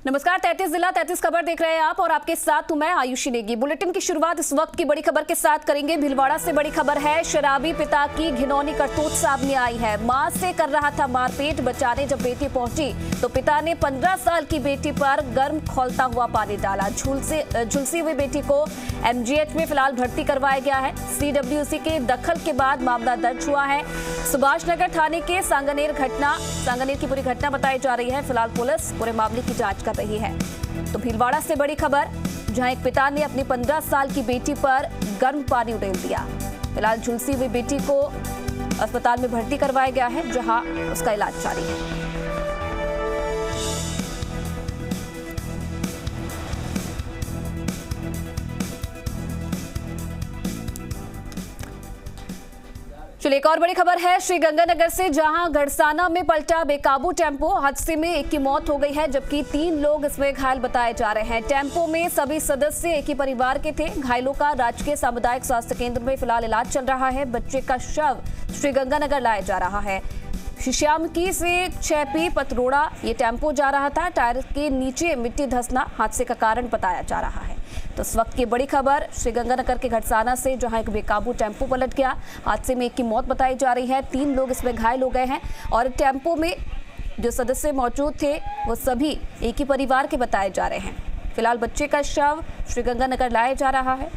नमस्कार, 33 जिला 33 खबर देख रहे हैं आप और आपके साथ हूं मैं आयुषी नेगी। बुलेटिन की शुरुआत इस वक्त की बड़ी खबर के साथ करेंगे। भीलवाड़ा से बड़ी खबर है। शराबी पिता की घिनौनी करतूत सामने आई है। मां से कर रहा था मारपीट। बचाने जब बेटी पहुंची तो पिता ने 15 साल की बेटी पर गर्म खौलता हुआ पानी डाला। झुलसी हुई बेटी को एमजीएच में फिलहाल भर्ती करवाया गया है। सीडब्ल्यूसी के दखल के बाद मामला दर्ज हुआ है। सुभाष नगर थाने के सांगनेर की पूरी घटना बताई जा रही है। फिलहाल पुलिस पूरे मामले की जांच कर रही है। तो भीलवाड़ा से बड़ी खबर, जहां एक पिता ने अपनी 15 साल की बेटी पर गर्म पानी उड़ेल दिया। फिलहाल झुलसी हुई बेटी को अस्पताल में भर्ती करवाया गया है, जहां उसका इलाज जारी है। चलिए एक और बड़ी खबर है श्रीगंगानगर से, जहां गड़साना में पलटा बेकाबू टेम्पो। हादसे में एक की मौत हो गई है, जबकि 3 लोग इसमें घायल बताए जा रहे हैं। टेम्पो में सभी सदस्य एक ही परिवार के थे। घायलों का राजकीय सामुदायिक स्वास्थ्य केंद्र में फिलहाल इलाज चल रहा है। बच्चे का शव श्रीगंगानगर लाया जा रहा है। श्यामकी से छेपी पतरोड़ा ये टेम्पो जा रहा था। टायर के नीचे मिट्टी धंसना हादसे का कारण बताया जा रहा है। तो इस वक्त की बड़ी खबर श्रीगंगानगर के घटसाना से, जहां एक बेकाबू टेम्पो पलट गया। हादसे में एक की मौत बताई जा रही है। 3 लोग इसमें घायल हो गए हैं और टेम्पो में जो सदस्य मौजूद थे वो सभी एक ही परिवार के बताए जा रहे हैं। फिलहाल बच्चे का शव श्रीगंगानगर लाया जा रहा है।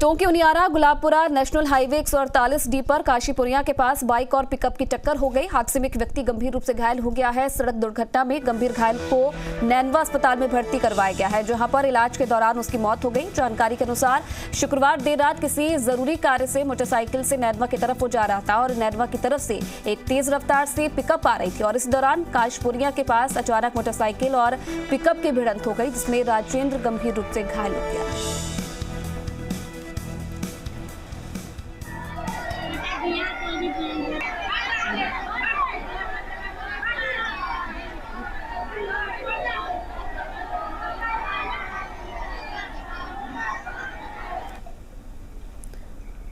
टोंकी Uniara Gulabpura national highway 148 D पर काशीपुरिया के पास बाइक और पिकअप की टक्कर हो गई। हादसे में एक व्यक्ति गंभीर रूप से घायल हो गया है। सड़क दुर्घटना में गंभीर घायल को नैनवा अस्पताल में भर्ती करवाया गया है, जहां पर इलाज के दौरान उसकी मौत हो गई। जानकारी के अनुसार शुक्रवार देर रात किसी जरूरी कार्य से मोटरसाइकिल से नैनवा की तरफ वो जा रहा था और नैनवा की तरफ से एक तेज रफ्तार से पिकअप आ रही थी और इस दौरान काशीपुरिया के पास अचानक मोटरसाइकिल और पिकअप की भिड़ंत हो गई, जिसमें राजेंद्र गंभीर रूप से घायल हो गया।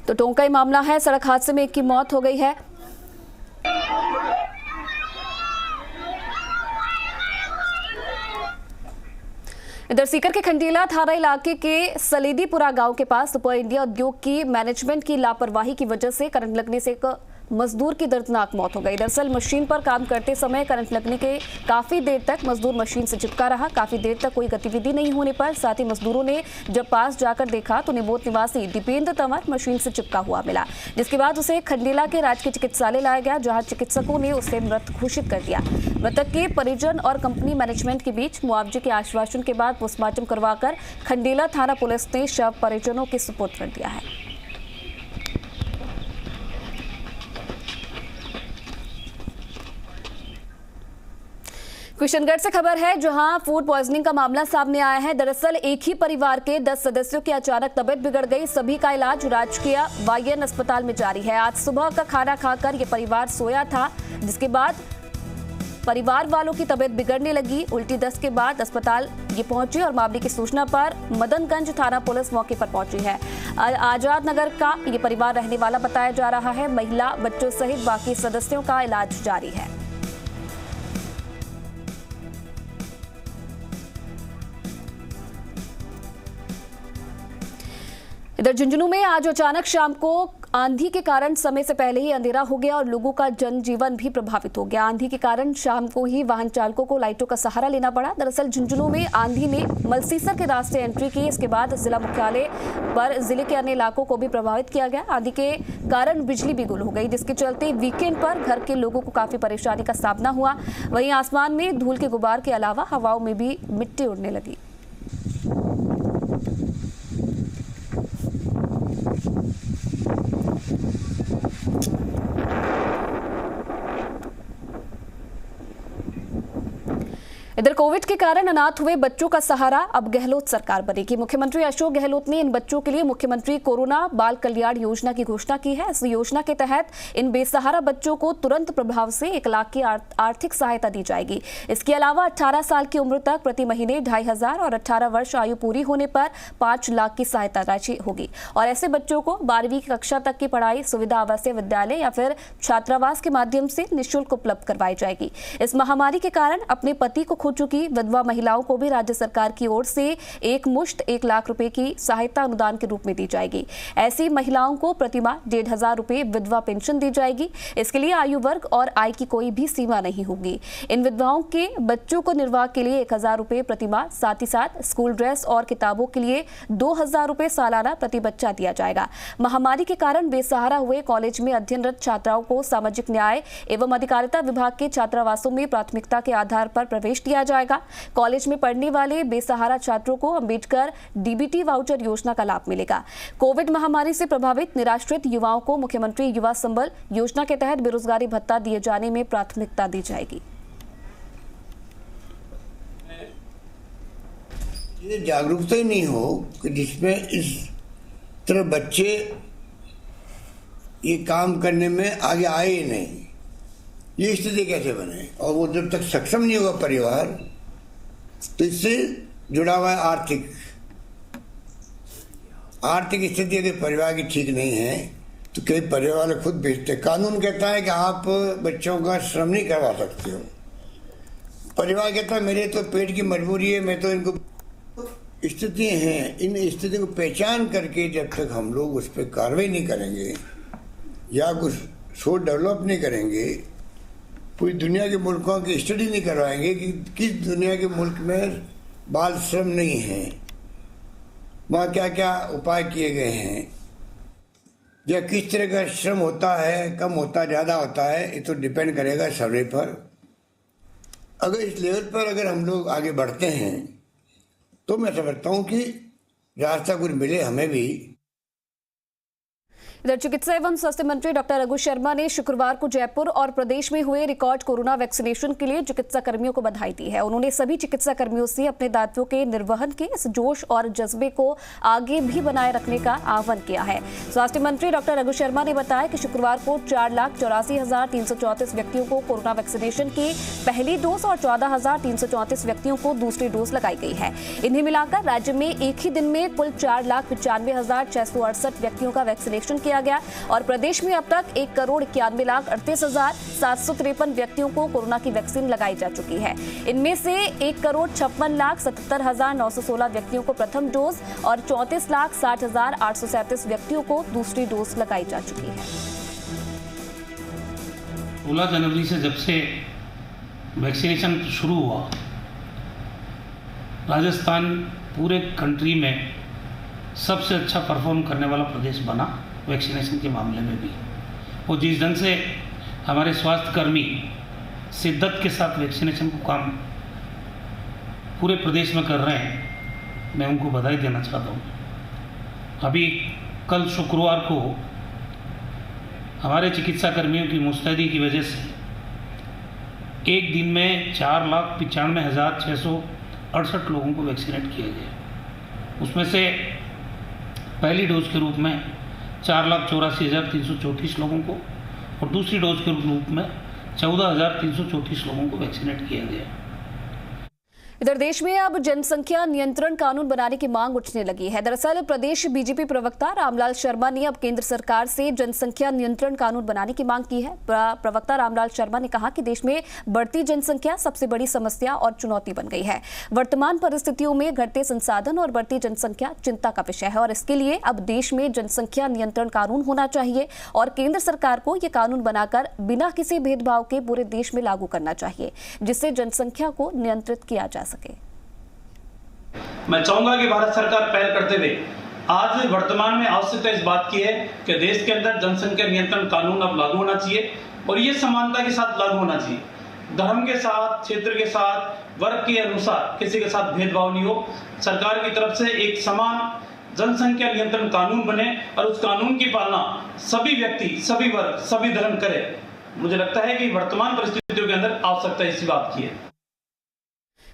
तो टोंका मामला है। सड़क हादसे में एक की मौत हो गई है। इधर सीकर के खंडीला थाना इलाके के सलीदीपुरा गांव के पास सुपर इंडिया उद्योग की मैनेजमेंट की लापरवाही की वजह से करंट लगने से एक मजदूर की दर्दनाक मौत हो गई। दरअसल मशीन पर काम करते समय करंट लगने के काफी देर तक मजदूर मशीन से चिपका रहा। काफी देर तक कोई गतिविधि नहीं होने पर साथ ही मजदूरों ने जब पास जाकर देखा तो निबोध निवासी दीपेंद्र तंवर मशीन से चिपका हुआ मिला, जिसके बाद उसे खंडीला के राजकीय चिकित्सालय लाया गया, जहां चिकित्सकों ने उसे मृत घोषित कर दिया। मृतक के परिजन और कंपनी मैनेजमेंट के बीच मुआवजे के आश्वासन के बाद पोस्टमार्टम करवाकर खंडीला थाना पुलिस ने शव परिजनों के सुपुर्द कर दिया है। किशनगढ़ से खबर है, जहां फूड पॉइजनिंग का मामला सामने आया है। दरअसल एक ही परिवार के 10 सदस्यों की अचानक तबीयत बिगड़ गई। सभी का इलाज राजकीय वायन अस्पताल में जारी है। आज सुबह का खाना खाकर ये परिवार सोया था, जिसके बाद परिवार वालों की तबीयत बिगड़ने लगी। उल्टी दस्त के बाद अस्पताल ये पहुंचे और मामले की सूचना पर मदनगंज थाना पुलिस मौके पर पहुंची है। आजाद नगर का ये परिवार रहने वाला बताया जा रहा है। महिला, बच्चों सहित बाकी सदस्यों का इलाज जारी है। इधर झुंझुनू में आज अचानक शाम को आंधी के कारण समय से पहले ही अंधेरा हो गया और लोगों का जनजीवन भी प्रभावित हो गया। आंधी के कारण शाम को ही वाहन चालकों को लाइटों का सहारा लेना पड़ा। दरअसल झुंझुनू में आंधी ने मलसीसर के रास्ते एंट्री की। इसके बाद जिला मुख्यालय पर जिले के अन्य इलाकों को भी प्रभावित किया गया। आंधी के कारण बिजली भी गुल हो गई, जिसके चलते वीकेंड पर घर के लोगों को काफी परेशानी का सामना हुआ। वहीं आसमान में धूल के गुबार के अलावा हवाओं में भी मिट्टी उड़ने लगी। इधर कोविड के कारण अनाथ हुए बच्चों का सहारा अब गहलोत सरकार बनेगी। मुख्यमंत्री अशोक गहलोत ने इन बच्चों के लिए मुख्यमंत्री कोरोना बाल कल्याण योजना की घोषणा की है। इस योजना के तहत इन बेसहारा बच्चों को तुरंत प्रभाव से 1 लाख की आर्थिक सहायता दी जाएगी। इसके अलावा 18 साल की उम्र तक प्रति महीने 2,500 और 18 वर्ष आयु पूरी होने पर 5 लाख की सहायता राशि होगी। और ऐसे बच्चों को 12वीं कक्षा तक की पढ़ाई सुविधा आवासीय विद्यालय या फिर छात्रावास के माध्यम से निःशुल्क उपलब्ध करवाई जाएगी। इस महामारी के कारण अपने पति को खो चुकी विधवा महिलाओं को भी राज्य सरकार की ओर से एक मुश्त 1 लाख रुपए की सहायता अनुदान के रूप में दी जाएगी। ऐसी महिलाओं को प्रतिमाह 1,500 रुपए विधवा पेंशन दी जाएगी। इसके लिए आयु वर्ग और आय की कोई भी सीमा नहीं होगी। इन विधवाओं के बच्चों को निर्वाह के लिए 1,000 रुपए प्रतिमाह, साथ ही साथ स्कूल ड्रेस और किताबों के लिए 2,000 रुपए सालाना प्रति बच्चा दिया जाएगा। महामारी के कारण बेसहारा हुए कॉलेज में अध्ययनरत छात्राओं को सामाजिक न्याय एवं अधिकारिता विभाग के छात्रावासों में प्राथमिकता के आधार पर प्रवेश दिया जाएगा। कॉलेज में पढ़ने वाले बेसहारा छात्रों को अंबेडकर डीबीटी वाउचर योजना का लाभ मिलेगा। कोविड महामारी से प्रभावित निराश्रित युवाओं को मुख्यमंत्री युवा संबल योजना के तहत बेरोजगारी भत्ता दिए जाने में प्राथमिकता दी जाएगी। ये जागरूकता ही नहीं हो कि जिसमें इस तरह बच्चे ये काम करने में आगे आए ही नहीं, ये स्थिति कैसे बने? और वो जब तक सक्षम नहीं होगा परिवार, तो इससे जुड़ा हुआ है आर्थिक स्थिति यदि परिवार की ठीक नहीं है तो कई परिवार वाले खुद भेजते। कानून कहता है कि आप बच्चों का श्रम नहीं करवा सकते हो। परिवार कहता है मेरे तो पेट की मजबूरी है, मैं तो इनको स्थिति हैं। इन स्थिति को पहचान करके जब तक हम लोग उस पर कार्रवाई नहीं करेंगे या कुछ सोच डेवलप नहीं करेंगे, पूरी दुनिया के मुल्कों की स्टडी नहीं करवाएंगे कि किस दुनिया के मुल्क में बाल श्रम नहीं है, वहाँ क्या क्या उपाय किए गए हैं, या किस तरह का श्रम होता है, कम होता ज़्यादा होता है, ये तो डिपेंड करेगा सर्वे पर। अगर इस लेवल पर अगर हम लोग आगे बढ़ते हैं तो मैं समझता हूँ कि रास्ता कुछ मिले हमें भी। इधर चिकित्सा एवं स्वास्थ्य मंत्री डॉक्टर रघु शर्मा ने शुक्रवार को जयपुर और प्रदेश में हुए रिकॉर्ड कोरोना वैक्सीनेशन के लिए चिकित्सा कर्मियों को बधाई दी है। उन्होंने सभी चिकित्सा कर्मियों से अपने दायित्वों के निर्वहन के इस जोश और जज्बे को आगे भी बनाए रखने का आह्वान किया है। स्वास्थ्य मंत्री डॉक्टर रघु शर्मा ने बताया कि शुक्रवार को 4,84,334 व्यक्तियों को कोरोना वैक्सीनेशन की पहली डोज और 14,334 व्यक्तियों को दूसरी डोज लगाई गई है। इन्हें मिलाकर राज्य में एक ही दिन में कुल 4,95,668 व्यक्तियों का वैक्सीनेशन किया गया और प्रदेश में अब तक 1,91,38,753 व्यक्तियों को कोरोना की वैक्सीन लगाई जा चुकी है। इनमें से 1,56,77,916 व्यक्तियों को प्रथम डोज और 34,60,837 व्यक्तियों को दूसरी डोज लगाई जा चुकी है। 16 जनवरी से जब से वैक्सीनेशन शुरू हुआ, राजस्थान पूरे कंट्री में सबसे अच्छा परफॉर्म करने वाला प्रदेश बना वैक्सीनेशन के मामले में भी। वो जिस ढंग से हमारे स्वास्थ्यकर्मी शिद्दत के साथ वैक्सीनेशन को काम पूरे प्रदेश में कर रहे हैं, मैं उनको बधाई देना चाहता हूँ। अभी कल शुक्रवार को हमारे चिकित्सा कर्मियों की मुस्तैदी की वजह से एक दिन में 4,95,668 लोगों को वैक्सीनेट किया गया। उसमें से पहली डोज के रूप में 4,84,334 लोगों को और दूसरी डोज के रूप में 14,334 लोगों को वैक्सीनेट किया गया। इधर देश में अब जनसंख्या नियंत्रण कानून बनाने की मांग उठने लगी है। दरअसल प्रदेश बीजेपी प्रवक्ता रामलाल शर्मा ने अब केंद्र सरकार से जनसंख्या नियंत्रण कानून बनाने की मांग की है। प्रवक्ता रामलाल शर्मा ने कहा कि देश में बढ़ती जनसंख्या सबसे बड़ी समस्या और चुनौती बन गई है। वर्तमान परिस्थितियों में घटते संसाधन और बढ़ती जनसंख्या चिंता का विषय है और इसके लिए अब देश में जनसंख्या नियंत्रण कानून होना चाहिए और केंद्र सरकार को यह कानून बनाकर बिना किसी भेदभाव के पूरे देश में लागू करना चाहिए, जिससे जनसंख्या को नियंत्रित किया जा सके। मैं चाहूंगा कि भारत सरकार पहल करते हुए आज वर्तमान में आवश्यकता इस बात की है कि देश के अंदर जनसंख्या नियंत्रण कानून अब लागू होना चाहिए और ये समानता के साथ लागू होना चाहिए। धर्म के साथ, क्षेत्र के साथ, वर्ग के अनुसार किसी के साथ भेदभाव नहीं हो। सरकार की तरफ से एक समान जनसंख्या नियंत्रण कानून बने और उस कानून की पालना सभी व्यक्ति, सभी वर्ग, सभी धर्म करे। मुझे लगता है कि वर्तमान परिस्थितियों के अंदर आवश्यकता इसी बात की है।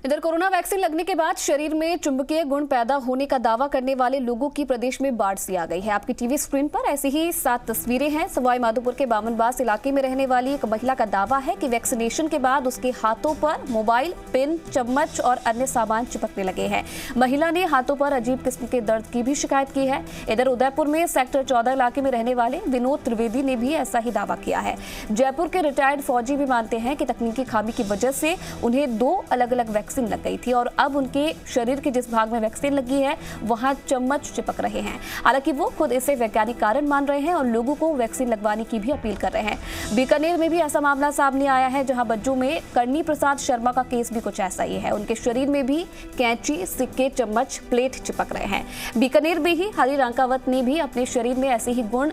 इधर कोरोना वैक्सीन लगने के बाद शरीर में चुंबकीय गुण पैदा होने का दावा करने वाले लोगों की प्रदेश में बाढ़ सी आ गई है। आपकी टीवी स्क्रीन पर ऐसी ही 7 तस्वीरें हैं। सवाई माधोपुर के बामनबास इलाके में रहने वाली एक महिला का दावा है कि वैक्सीनेशन के बाद उसके हाथों पर मोबाइल, पेन, चम्मच और अन्य सामान चिपकने लगे हैं। महिला ने हाथों पर अजीब किस्म के दर्द की भी शिकायत की है। इधर उदयपुर में सेक्टर 14 इलाके में रहने वाले विनोद त्रिवेदी ने भी ऐसा ही दावा किया है। जयपुर के रिटायर्ड फौजी भी मानते हैं कि तकनीकी खामी की वजह से उन्हें 2 अलग अलग वैक्सीन लग गई थी और अब उनके शरीर के जिस भाग में वैक्सीन लगी है वहां चम्मच चिपक रहे हैं। हालांकि वो खुद इसे वैज्ञानिक कारण मान रहे हैं और लोगों को वैक्सीन लगवाने की भी अपील कर रहे हैं। बीकानेर में भी ऐसा मामला सामने आया है, जहां बच्चों में करनी प्रसाद शर्मा का केस भी कुछ ऐसा ही है। उनके शरीर में भी कैंची, सिक्के, चम्मच, प्लेट चिपक रहे हैं। बीकानेर में ही हरी रांकावत ने भी अपने शरीर में ऐसे ही गुण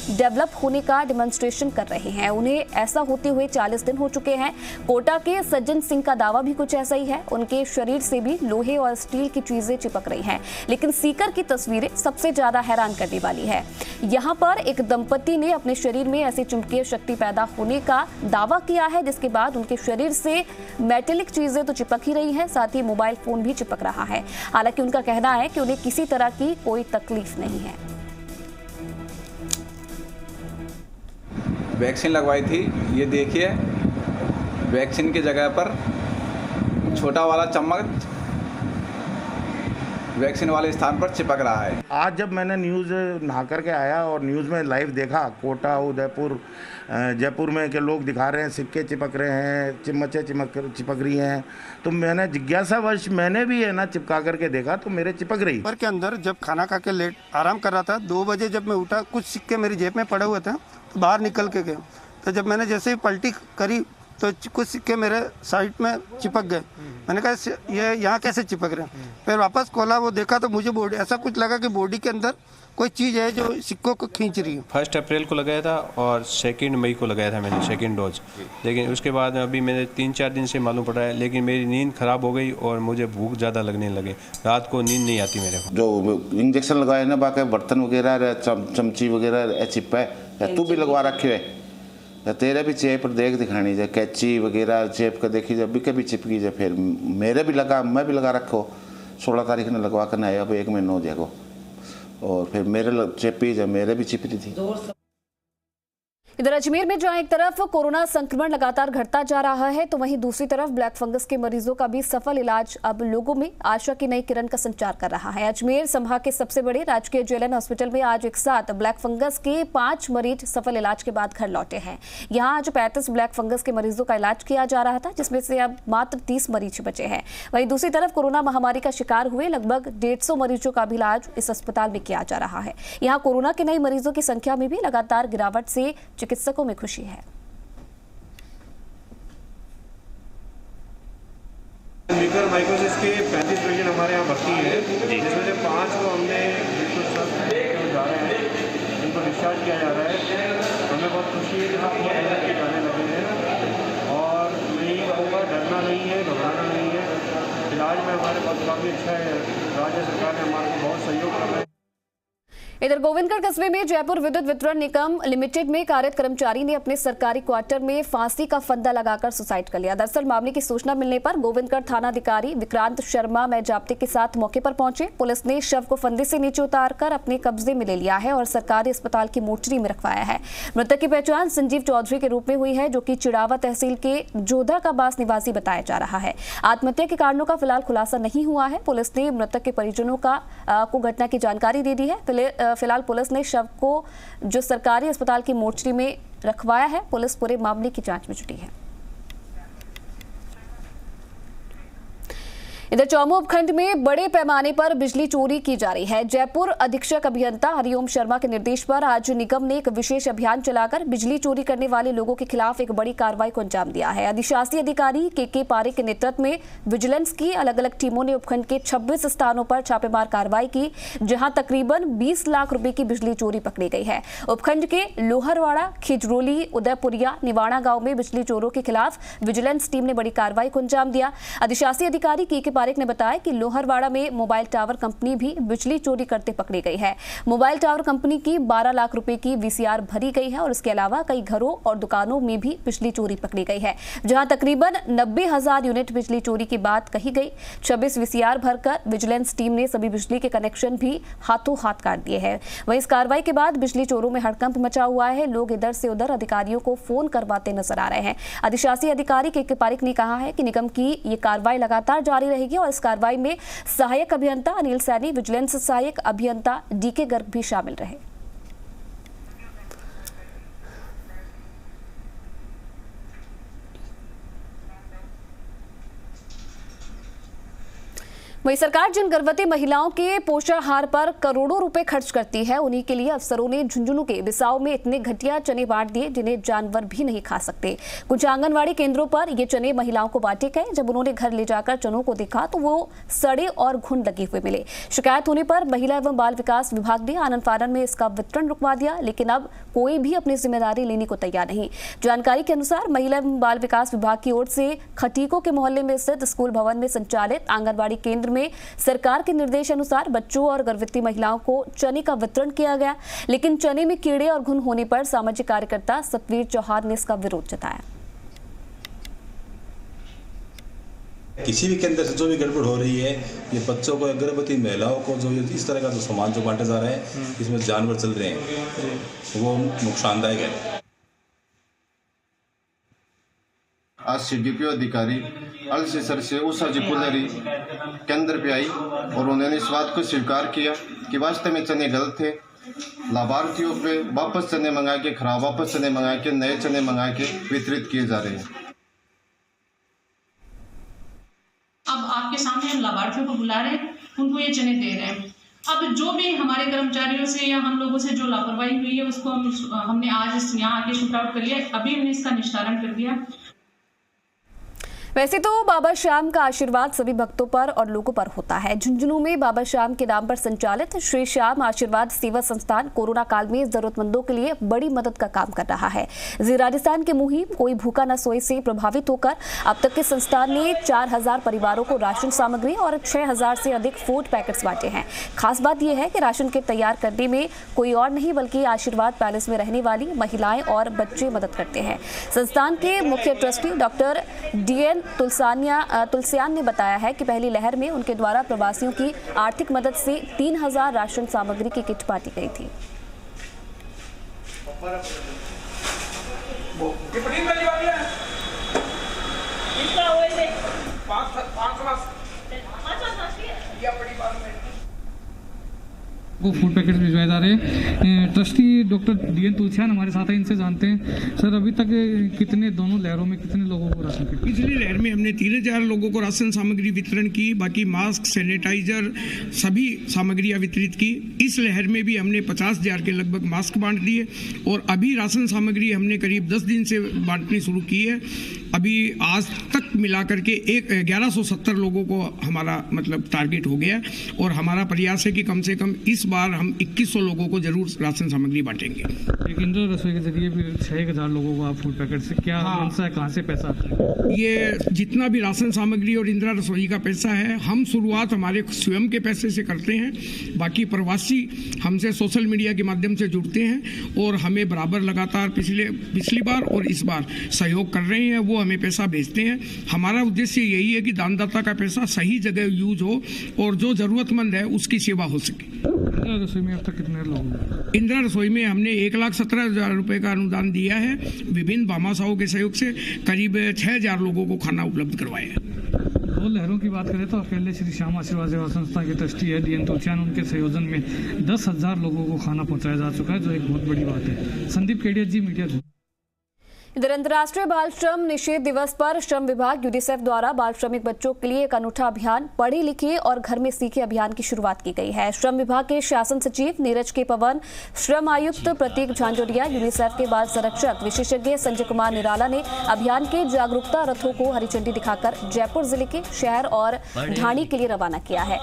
डेवलप होने का डेमोन्स्ट्रेशन कर रहे हैं। उन्हें ऐसा होते हुए 40 दिन हो चुके हैं। कोटा के सज्जन सिंह का दावा भी कुछ ऐसा ही है। उनके शरीर से भी लोहे और स्टील की चीजें चिपक रही हैं। लेकिन सीकर की तस्वीरें सबसे ज्यादा हैरान करने वाली है। यहाँ पर एक दंपति ने अपने शरीर में ऐसी चुंबकीय शक्ति पैदा होने का दावा किया है, जिसके बाद उनके शरीर से मेटेलिक चीजें तो चिपक ही रही हैं, साथ ही मोबाइल फोन भी चिपक रहा है। हालांकि उनका कहना है कि उन्हें किसी तरह की कोई तकलीफ नहीं है। वैक्सीन लगवाई थी, ये देखिए वैक्सीन की जगह पर छोटा वाला चम्मच वैक्सीन वाले स्थान पर चिपक रहा है। आज जब मैंने न्यूज़ नहा करके आया और न्यूज़ में लाइव देखा, कोटा, उदयपुर, जयपुर में के लोग दिखा रहे हैं सिक्के चिपक रहे हैं, चम्मचें चिपक रही हैं, तो मैंने जिज्ञासावश मैंने भी है ना चिपका करके देखा तो मेरे चिपक रही। घर के अंदर जब खाना खा के लेट आराम कर रहा था, 2 बजे जब मैं उठा, कुछ सिक्के मेरी जेब में पड़े हुए थे, तो बाहर निकल के गए। तो जब मैंने जैसे ही पलटी करी तो कुछ सिक्के मेरे साइड में चिपक गए। मैंने कहा ये यहाँ कैसे चिपक रहे हैं। फिर वापस खोला, वो देखा तो मुझे बॉडी ऐसा कुछ लगा कि बॉडी के अंदर कोई चीज़ है जो सिक्कों को खींच रही है। 1 अप्रैल को लगाया था और 2 मई को लगाया था मैंने सेकंड डोज। लेकिन उसके बाद अभी मैंने 3-4 दिन से मालूम पड़ा है, लेकिन मेरी नींद खराब हो गई और मुझे भूख ज़्यादा लगने लगे। रात को नींद नहीं आती मेरे को। जो इंजेक्शन लगाए ना, बाकी बर्तन वगैरह, चमची वगैरह चिप है, या तू भी लगवा रखे है, या तेरे भी चेप पर देख दिखानी जाए, कैची वगैरह चेप का देखी जाए, बिके भी चिपकी जाए। फिर मेरे भी लगा, मैं भी लगा रखो, 16 तारीख ने लगवा कर आया, अब 1 महीना हो जाएगा और फिर मेरे चिपी जाए, मेरे भी चिपरी थी। इधर अजमेर में जहां एक तरफ कोरोना संक्रमण लगातार घटता जा रहा है, तो वहीं दूसरी तरफ ब्लैक फंगस के मरीजों का भी सफल इलाज अब लोगों में आशा की नई किरण का संचार कर रहा है। अजमेर संभाग के सबसे बड़े राजकीय जेएलएन हॉस्पिटल में आज एक साथ ब्लैक फंगस के 5 मरीज सफल इलाज के बाद घर लौटे हैं। यहाँ आज 35 ब्लैक फंगस के मरीजों का इलाज किया जा रहा था, जिसमें से अब मात्र 30 मरीज बचे हैं। वहीं दूसरी तरफ कोरोना महामारी का शिकार हुए लगभग 150 मरीजों का भी इलाज इस अस्पताल में किया जा रहा है। यहाँ कोरोना के नए मरीजों की संख्या में भी लगातार गिरावट से चिकित्सकों में खुशी है। माइकोसिस के 35 पेशेंट हमारे यहाँ भर्ती हैं, जिसमें से 5 को हमने बिल्कुल स्वस्थ जा रहे हैं, जिनको डिस्चार्ज किया जा रहा है। हमें बहुत खुशी है कि हम मेहनत के जाने लगे हैं और नहीं होगा, डरना नहीं है, घबराना नहीं है। इलाज में हमारे पास काफ़ी अच्छा है, राज्य सरकार ने हमारे को बहुत सहयोग कर रहा है। इधर गोविंदगढ़ कस्बे में जयपुर विद्युत वितरण निगम लिमिटेड में कार्यरत कर्मचारी ने अपने सरकारी क्वार्टर में फांसी का फंदा लगाकर सुसाइड कर लिया। दरअसल मामले की सूचना मिलने पर गोविंदगढ़ थानाधिकारी विक्रांत शर्मा में जाब्ते के साथ मौके पर पहुंचे। पुलिस ने शव को फंदे से नीचे उतारकर अपने कब्जे में ले लिया है और सरकारी अस्पताल की मोर्चरी में रखवाया है। मृतक की पहचान संजीव चौधरी के रूप में हुई है, जो कि चिड़ावा तहसील के जोधा का बास निवासी बताया जा रहा है। आत्महत्या के कारणों का फिलहाल खुलासा नहीं हुआ है। पुलिस ने मृतक के परिजनों को घटना की जानकारी दे दी है। फिलहाल पुलिस ने शव को जो सरकारी अस्पताल की मोर्चरी में रखवाया है। पुलिस पूरे मामले की जांच में जुटी है। इधर चौमू उपखंड में बड़े पैमाने पर बिजली चोरी की जा रही है। जयपुर अधीक्षक अभियंता हरिओम शर्मा के निर्देश पर आज निगम ने एक विशेष अभियान चलाकर बिजली चोरी करने वाले लोगों के खिलाफ एक बड़ी कार्रवाई को अंजाम दिया है। अधिशासी अधिकारी के पारे के नेतृत्व में विजिलेंस की अलग अलग टीमों ने उपखंड के 26 स्थानों पर छापेमार कार्रवाई की, जहां तकरीबन 20 लाख रुपए की बिजली चोरी पकड़ी गई है। उपखंड के लोहरवाड़ा, खिजरोली, उदयपुरिया, निवाड़ा गांव में बिजली चोरों के खिलाफ विजिलेंस टीम ने बड़ी कार्रवाई को अंजाम दिया। अधिशासी अधिकारी के पारीक ने बताया कि लोहरवाड़ा में मोबाइल टावर कंपनी भी बिजली चोरी करते पकड़ी गई है। मोबाइल टावर कंपनी की 12 लाख रुपए की VCR भरी गई है और इसके अलावा कई घरों और दुकानों में भी बिजली चोरी पकड़ी गई है, जहां तकरीबन 90,000 यूनिट बिजली चोरी की बात कही गई। 26 VCR भरकर विजिलेंस टीम ने सभी बिजली के कनेक्शन भी हाथों हाथ काट दिए हैं। वहीं इस कार्रवाई के बाद बिजली चोरों में हड़कंप मचा हुआ है। लोग इधर से उधर अधिकारियों को फोन करवाते नजर आ रहे हैं। अधिशासी अधिकारी के पारीक ने कहा है कि निगम की ये कार्रवाई लगातार जारी रहेगी और इस कार्रवाई में सहायक अभियंता अनिल सैनी, विजिलेंस सहायक अभियंता DK गर्ग भी शामिल रहे। वहीं सरकार जिन गर्भवती महिलाओं के पोषाहार पर करोड़ों रुपए खर्च करती है, उन्हीं के लिए अफसरों ने झुंझुनू के बिसाऊ में इतने घटिया चने बांट दिए जिन्हें जानवर भी नहीं खा सकते। कुछ आंगनवाड़ी केंद्रों पर ये चने महिलाओं को बांटे गए। जब उन्होंने घर ले जाकर चनों को देखा तो वो सड़े और घुन लगे हुए मिले। शिकायत होने पर महिला एवं बाल विकास विभाग ने आनन फानन में इसका वितरण रुकवा दिया, लेकिन अब कोई भी अपनी जिम्मेदारी लेने को तैयार नहीं। जानकारी के अनुसार महिला एवं बाल विकास विभाग की ओर से खटीकों के मोहल्ले में स्थित स्कूल भवन में संचालित आंगनबाड़ी केंद्र में सरकार के निर्देश अनुसार बच्चों और गर्भवती महिलाओं को चने का वितरण किया गया, लेकिन चने में कीड़े और घुन होने पर सामाजिक कार्यकर्ता सतवीर चौहान ने इसका विरोध जताया। किसी भी केंद्र से जो भी गड़बड़ हो रही है, ये बच्चों को, गर्भवती महिलाओं को जो इस तरह का जो सामान जो बांटा जा रहा है, इसमें जानवर चल रहे हैं, वो नुकसानदायक है। आज CDPO अधिकारी अल्सीसर से उषा जी पुलरी केंद्र पे आई और उन्होंने इस बात को स्वीकार किया कि वास्तव में चने गलत थे। लाभार्थियों पे वापस चने मंगा के, खराब वापस चने मंगा के, नए चने मंगा के वितरित किए जा रहे हैं। अब आपके सामने हम लाभार्थियों को बुला रहे हैं, उनको ये चने दे रहे हैं। अब जो भी हमारे कर्मचारियों से या हम लोगों से जो लापरवाही हुई है, उसको हमने आज यहाँ आके शूट आउट कर लिया। अभी हमने इसका निस्तारण कर दिया। वैसे तो बाबा श्याम का आशीर्वाद सभी भक्तों पर और लोगों पर होता है। झुंझुनू में बाबा श्याम के नाम पर संचालित श्री श्याम आशीर्वाद सेवा संस्थान कोरोना काल में जरूरतमंदों के लिए बड़ी मदद का काम कर रहा है। जी राजस्थान के मुहिम कोई भूखा न सोए से प्रभावित होकर अब तक के संस्थान ने 4000 परिवारों को राशन सामग्री और 6000 से अधिक फूड पैकेट्स बांटे हैं। खास बात यह है कि राशन के तैयार करने में कोई और नहीं बल्कि आशीर्वाद पैलेस में रहने वाली महिलाएं और बच्चे मदद करते हैं। संस्थान के मुख्य ट्रस्टी डॉक्टर DN तुलसियान ने बताया है कि पहली लहर में उनके द्वारा प्रवासियों की आर्थिक मदद से 3000 राशन सामग्री की किट बांटी गई थी। को फूड पैकेट भिजवाए जा रहे हैं। ट्रस्टी डॉक्टर DN तुलसियान हमारे साथ हैं, इनसे जानते हैं। सर, अभी तक कितने, दोनों लहरों में कितने लोगों को राशन किट? पिछली लहर में हमने 3000 लोगों को राशन सामग्री वितरण की, बाकी मास्क, सैनिटाइजर सभी सामग्रियां वितरित की। इस लहर में भी हमने 50,000 के लगभग मास्क बांट दिए और अभी राशन सामग्री हमने करीब 10 दिन से बांटनी शुरू की है। अभी आज तक मिलाकर के 1170 लोगों को हमारा मतलब टारगेट हो गया और हमारा प्रयास है कि कम से कम इस बार हम 2100 लोगों को जरूर राशन सामग्री बांटेंगे। एक इंदिरा रसोई के जरिए भी 6000 लोगों को आप फूड पैकेट से क्या मनसा है, कहाँ से पैसा आता है? ये जितना भी राशन सामग्री और इंदिरा रसोई का पैसा है, हम शुरुआत हमारे स्वयं के पैसे से करते हैं। बाकी प्रवासी हमसे सोशल मीडिया के माध्यम से जुड़ते हैं और हमें बराबर लगातार पिछली बार और इस बार सहयोग कर रहे हैं। वो हमें पैसा भेजते हैं। हमारा उद्देश्य यही है कि दानदाता का पैसा सही जगह यूज हो और जो जरूरतमंद है उसकी सेवा हो सके। इंदिरा रसोई में अब तक कितने लोग? इंदिरा रसोई में हमने 1,17,000 रुपए का अनुदान दिया है। विभिन्न भामाशाहों के सहयोग से करीब 6000 लोगों को खाना उपलब्ध करवाया है। दो लहरों की बात करें तो अकेले श्री श्याम आशीर्वाद सेवा संस्था के ट्रस्टी है DN तुलसियान, उनके संयोजन में 10,000 लोगों को खाना पहुंचाया जा चुका है, जो एक बहुत बड़ी बात है। संदीप केडिया जी, मीडिया। इधर अंतर्राष्ट्रीय बाल श्रम निषेध दिवस पर श्रम विभाग UNICEF द्वारा बाल श्रमिक बच्चों के लिए एक अनूठा अभियान पढ़े लिखे और घर में सीखे अभियान की शुरुआत की गई है। श्रम विभाग के शासन सचिव नीरज के पवन, श्रम आयुक्त प्रतीक झांझोरिया, UNICEF के बाल संरक्षक विशेषज्ञ संजय कुमार निराला ने अभियान के जागरूकता रथों को हरी झंडी दिखाकर जयपुर जिले के शहर और ढाणी के लिए रवाना किया है।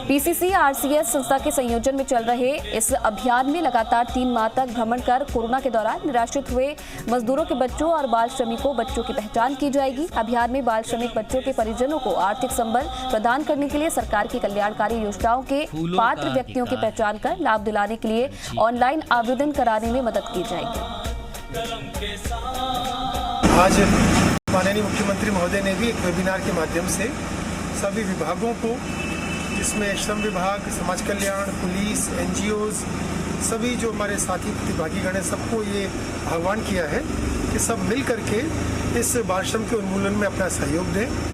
PCC RCS संस्था के संयोजन में चल रहे इस अभियान में लगातार 3 माह तक भ्रमण कर कोरोना के दौरान निराश्रित हुए मजदूरों के बच्चों और बाल श्रमिकों बच्चों की पहचान की जाएगी। अभियान में बाल श्रमिक बच्चों के परिजनों को आर्थिक संबल प्रदान करने के लिए सरकार की कल्याणकारी योजनाओं के पात्र व्यक्तियों की पहचान कर लाभ दिलाने के लिए ऑनलाइन आवेदन कराने में मदद की जाएगी। आज माननीय मुख्यमंत्री महोदय ने भी एक वेबिनार के माध्यम से सभी विभागों को, जिसमें श्रम विभाग, समाज कल्याण, पुलिस, NGOs, सभी जो हमारे साथी प्रतिभागीगण हैं, सबको ये आह्वान किया है कि सब मिल करके इस बाल श्रम के उन्मूलन में अपना सहयोग दें।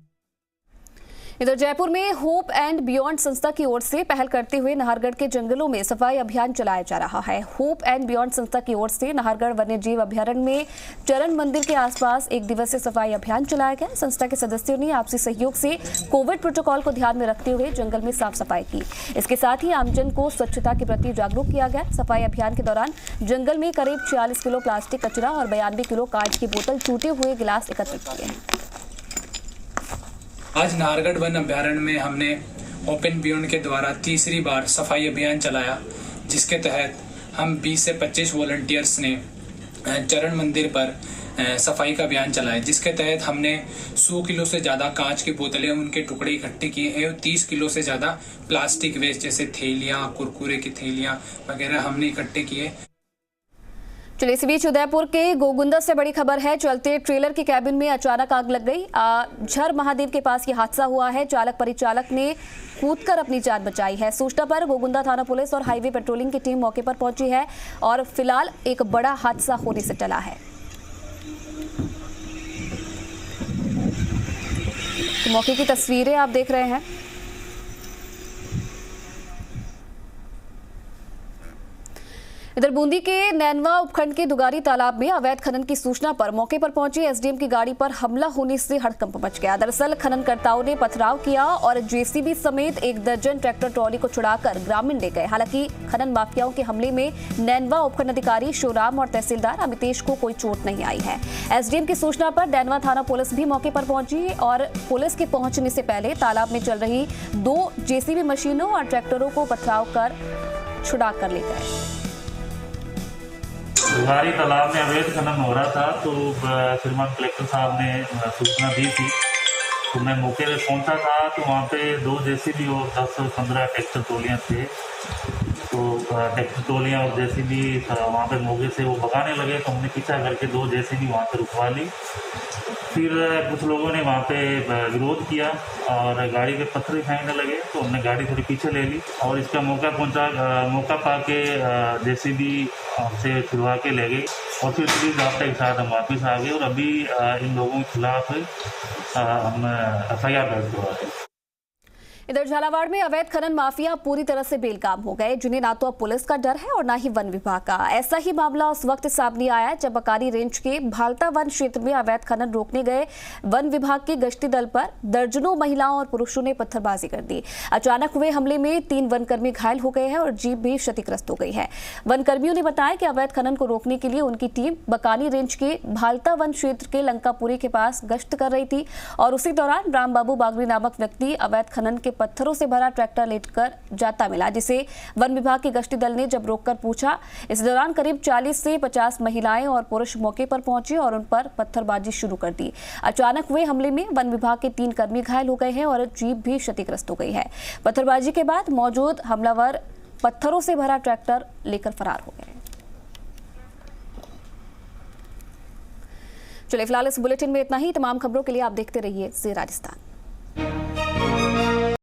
इधर जयपुर में होप एंड बियॉन्ड संस्था की ओर से पहल करते हुए नाहरगढ़ के जंगलों में सफाई अभियान चलाया जा रहा है। होप एंड बियॉन्ड संस्था की ओर से नाहरगढ़ वन्यजीव अभयारण्य में चरण मंदिर के आसपास एक दिवसीय सफाई अभियान चलाया गया। संस्था के सदस्यों ने आपसी सहयोग से कोविड प्रोटोकॉल को ध्यान में रखते हुए जंगल में साफ सफाई की। इसके साथ ही आमजन को स्वच्छता के प्रति जागरूक किया गया। सफाई अभियान के दौरान जंगल में करीब 46 किलो प्लास्टिक कचरा और 92 किलो कांच की बोतल, टूटे हुए गिलास एकत्रित किए हैं। आज नाहरगढ़ वन अभयारण्य में हमने ओपन बियॉन्ड के द्वारा तीसरी बार सफाई अभियान चलाया, जिसके तहत हम 20 से 25 वॉलंटियर्स ने चरण मंदिर पर सफाई का अभियान चलाया, जिसके तहत हमने 100 किलो से ज़्यादा कांच की बोतलें, उनके टुकड़े इकट्ठे किए एवं 30 किलो से ज़्यादा प्लास्टिक वेस्ट जैसे थैलियाँ, कुरकुरे की थैलियाँ वगैरह हमने इकट्ठे किए। चलिए, इस बीच उदयपुर के गोगुंदा से बड़ी खबर है। चलते ट्रेलर की कैबिन में अचानक आग लग गई। झर महादेव के पास ये हादसा हुआ है। चालक परिचालक ने कूदकर अपनी जान बचाई है। सूचना पर गोगुंदा थाना पुलिस और हाईवे पेट्रोलिंग की टीम मौके पर पहुंची है और फिलहाल एक बड़ा हादसा होने से टला है। तो मौके की तस्वीरें आप देख रहे हैं। इधर बूंदी के नैनवा उपखंड के दुगारी तालाब में अवैध खनन की सूचना पर मौके पर पहुंची एसडीएम की गाड़ी पर हमला होने से हड़कंप मच गया। दरअसल खननकर्ताओं ने पथराव किया और जेसीबी समेत 1 दर्जन ट्रैक्टर ट्रॉली को छुड़ाकर ग्रामीण ले गए। हालांकि खनन माफियाओं के हमले में नैनवा उपखंड अधिकारी शिवराम और तहसीलदार अमितेश को कोई चोट नहीं आई है। एसडीएम की सूचना पर नैनवा थाना पुलिस भी मौके पर पहुंची और पुलिस के पहुंचने से पहले तालाब में चल रही 2 जेसीबी मशीनों और ट्रैक्टरों को पथराव कर छुड़ा कर ले गए। दुगारी तालाब में अवैध खनन हो रहा था, तो श्रीमान कलेक्टर साहब ने सूचना दी थी, तो मैं मौके पे पहुंचा था। तो वहाँ पे 2 जेसीबी और 10 से 15 ट्रैक्टर ट्रॉलियाँ थे। तो ट्रैक्टर ट्रॉलियाँ और जेसीबी वहाँ पे मौके से वो भगाने लगे, तो हमने पीछा करके 2 जेसीबी वहाँ पे रुकवा ली। फिर कुछ लोगों ने वहाँ पे विरोध किया और गाड़ी के पत्थर फेंकने लगे, तो हमने गाड़ी थोड़ी पीछे ले ली और इसका मौका पा के जेसीबी से छुड़वा के ले गई और फिर पुलिस रास्ते के साथ हम वापस आ गए और अभी इन लोगों के खिलाफ हम FIR दर्ज करवा रहे हैं। इधर झालावाड़ में अवैध खनन माफिया पूरी तरह से बेलगाम हो गए, जिन्हें ना तो अब पुलिस का डर है और ना ही वन विभाग का। ऐसा ही मामला उस वक्त सामने आया जब बकारी रेंज के भालता वन क्षेत्र में अवैध खनन रोकने गए वन विभाग के गश्ती दल पर दर्जनों महिलाओं और पुरुषों ने पत्थरबाजी कर दी। अचानक हुए हमले में 3 वनकर्मी घायल हो गए हैं और जीप भी क्षतिग्रस्त हो गई है। वनकर्मियों ने बताया कि अवैध खनन को रोकने के लिए उनकी टीम बकानी रेंज के भालता वन क्षेत्र के लंकापुरी के पास गश्त कर रही थी और उसी दौरान रामबाबू बागड़ी नामक व्यक्ति अवैध खनन के पत्थरों से भरा ट्रैक्टर लेकर जाता मिला, जिसे वन विभाग के गश्ती दल ने जब रोककर पूछा। इस दौरान करीब 40 से 50 महिलाएं और पुरुष मौके पर पहुंचे और उन पर पत्थरबाजी शुरू कर दी। अचानक हुए हमले में वन विभाग के 3 कर्मी घायल हो गए हैं और जीप भी क्षतिग्रस्त हो गई है। पत्थरबाजी के बाद मौजूद हमलावर पत्थरों से भरा ट्रैक्टर लेकर फरार हो गए। चलिए, फिलहाल इस बुलेटिन में इतना ही। तमाम खबरों के लिए आप देखते रहिए जी राजस्थान।